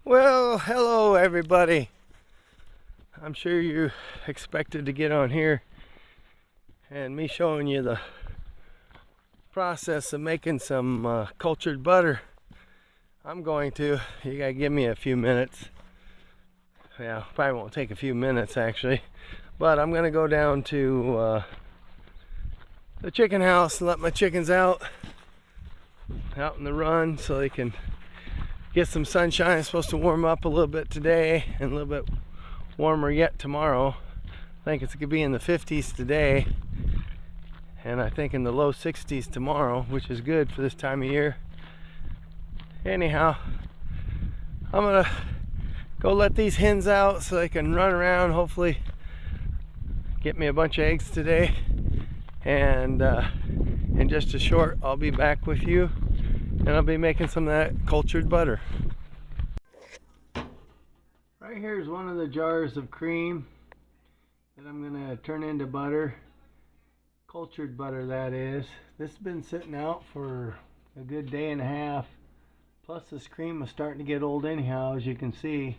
Well, hello everybody. I'm sure you expected to get on here and me showing you the process of making some cultured butter. I'm going to. You gotta give me a few minutes. Yeah, probably won't take a few minutes actually. But I'm gonna go down to the chicken house and let my chickens out in the run so they can get some sunshine. It's supposed to warm up a little bit today and a little bit warmer yet tomorrow. I think it's gonna be in the 50s today, and I think in the low 60s tomorrow, which is good for this time of year. Anyhow, I'm gonna go let these hens out so they can run around, hopefully get me a bunch of eggs today, and in just a short I'll be back with you and I'll be making some of that cultured butter. Right here is one of the jars of cream that I'm going to turn into butter. Cultured butter, that is. This has been sitting out for a good day and a half. Plus this cream is starting to get old anyhow, as you can see.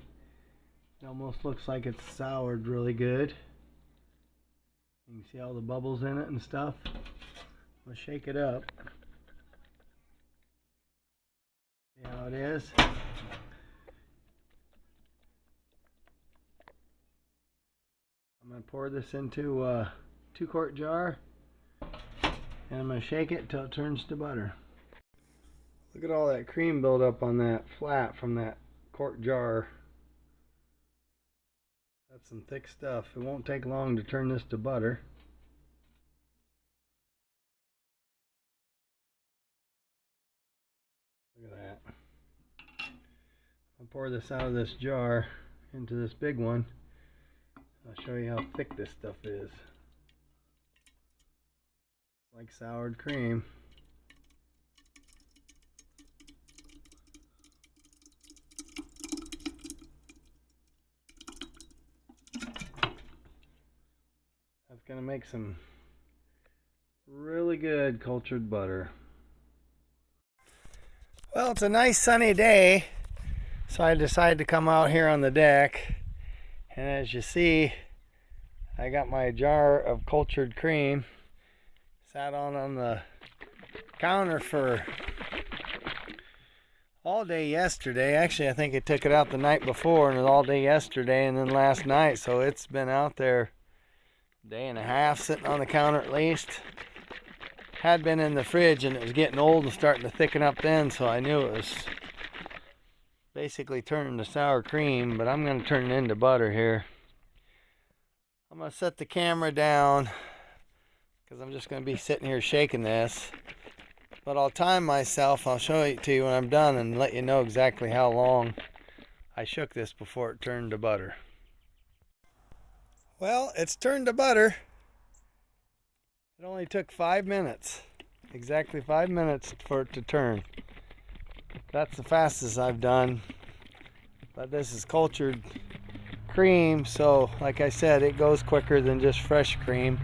It almost looks like it's soured really good. You can see all the bubbles in it and stuff. I'm going to shake it up. See how it is. I'm going to pour this into a 2-quart jar and I'm going to shake it until it turns to butter. Look at all that cream buildup on that flat from that quart jar. That's some thick stuff. It won't take long to turn this to butter. Look at that. I'll pour this out of this jar into this big one. I'll show you how thick this stuff is. It's like soured cream. That's going to make some really good cultured butter. Well, it's a nice sunny day, so I decided to come out here on the deck. And as you see, I got my jar of cultured cream. Sat on the counter for all day yesterday. Actually, I think I took it out the night before and it was all day yesterday and then last night. So it's been out there a day and a half sitting on the counter at least. Had been in the fridge and it was getting old and starting to thicken up then, so I knew it was basically turning to sour cream, but I'm going to turn it into butter here. I'm going to set the camera down because I'm just going to be sitting here shaking this. But I'll time myself. I'll show it to you when I'm done and let you know exactly how long I shook this before it turned to butter. Well, it's turned to butter. It only took 5 minutes. Exactly 5 minutes for it to turn. That's the fastest I've done, but this is cultured cream, so like I said, it goes quicker than just fresh cream.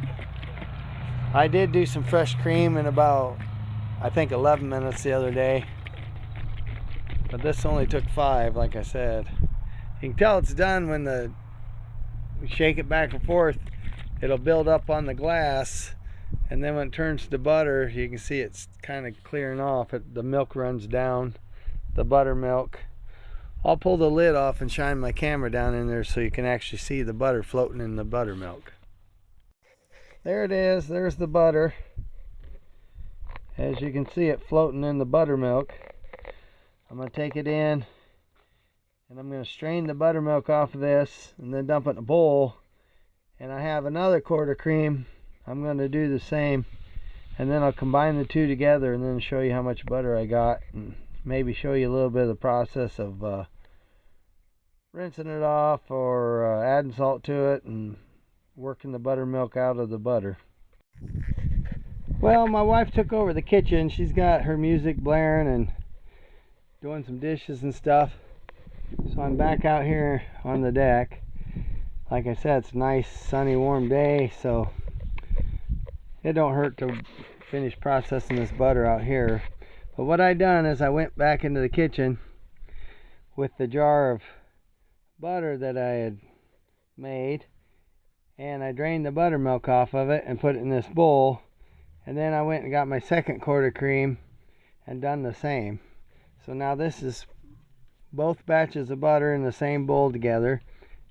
I did do some fresh cream in about, I think, 11 minutes the other day, but this only took 5, like I said. You can tell it's done when we shake it back and forth. It'll build up on the glass, and then when it turns to butter, you can see it's kind of clearing off. The milk runs down. The buttermilk. I'll pull the lid off and shine my camera down in there so you can actually see the butter floating in the buttermilk. There it is. There's the butter. As you can see it floating in the buttermilk. I'm going to take it in and I'm going to strain the buttermilk off of this and then dump it in a bowl. And I have another quart of cream. I'm going to do the same, and then I'll combine the two together and then show you how much butter I got, and maybe show you a little bit of the process of rinsing it off or adding salt to it and working the buttermilk out of the butter. Well, my wife took over the kitchen. She's got her music blaring and doing some dishes and stuff. So I'm back out here on the deck. Like I said, it's a nice sunny warm day, so it don't hurt to finish processing this butter out here. But what I done is I went back into the kitchen with the jar of butter that I had made, and I drained the buttermilk off of it and put it in this bowl, and then I went and got my second quart of cream and done the same. So now this is both batches of butter in the same bowl together.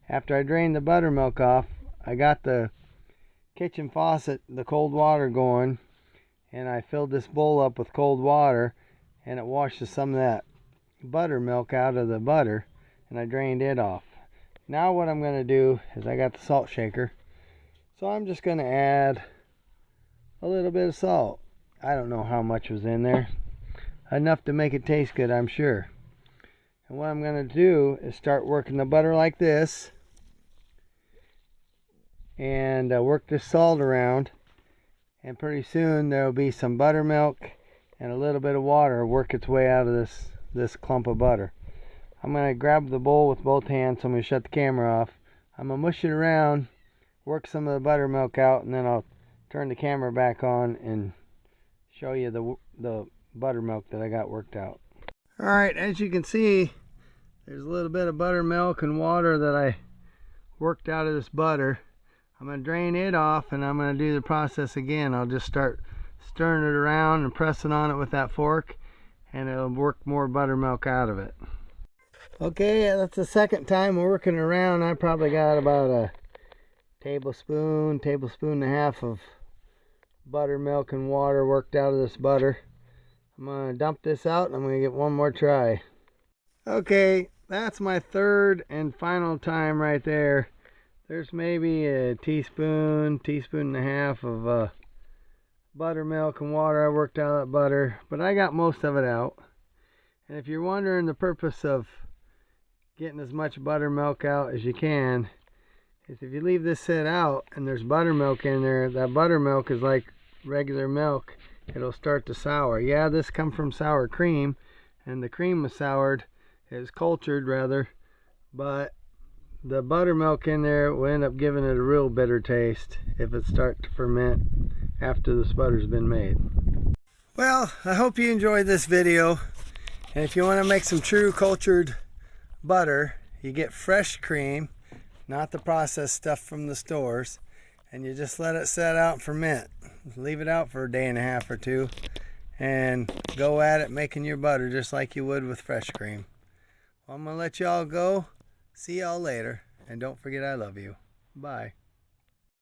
After I drained the buttermilk off, I got the kitchen faucet, the cold water going, and I filled this bowl up with cold water, and it washes some of that buttermilk out of the butter, and I drained it off. Now what I'm going to do is I got the salt shaker, so I'm just going to add a little bit of salt. I don't know how much was in there. Enough to make it taste good, I'm sure. And what I'm going to do is start working the butter like this, and work this salt around, and pretty soon there will be some buttermilk and a little bit of water work its way out of this clump of butter. I'm going to grab the bowl with both hands, so I'm going to shut the camera off. I'm going to mush it around, work some of the buttermilk out, and then I'll turn the camera back on and show you the buttermilk that I got worked out. Alright, as you can see, there's a little bit of buttermilk and water that I worked out of this butter. I'm going to drain it off, and I'm going to do the process again. I'll just start stirring it around and pressing on it with that fork, and it'll work more buttermilk out of it. Okay, that's the second time we're working around. I probably got about a tablespoon and a half of buttermilk and water worked out of this butter. I'm going to dump this out, and I'm going to get one more try. Okay, that's my third and final time right there. There's maybe a teaspoon and a half of buttermilk and water. I worked out that butter, but I got most of it out. And if you're wondering the purpose of getting as much buttermilk out as you can, is if you leave this sit out and there's buttermilk in there, that buttermilk is like regular milk. It'll start to sour. Yeah, this comes from sour cream, and the cream was soured. It's cultured rather, but the buttermilk in there will end up giving it a real bitter taste if it starts to ferment after this butter's been made. Well, I hope you enjoyed this video, and if you want to make some true cultured butter, you get fresh cream, not the processed stuff from the stores, and you just let it set out and ferment. Leave it out for a day and a half or two, and go at it making your butter just like you would with fresh cream. Well, I'm going to let y'all go. See y'all later, and don't forget I love you. Bye.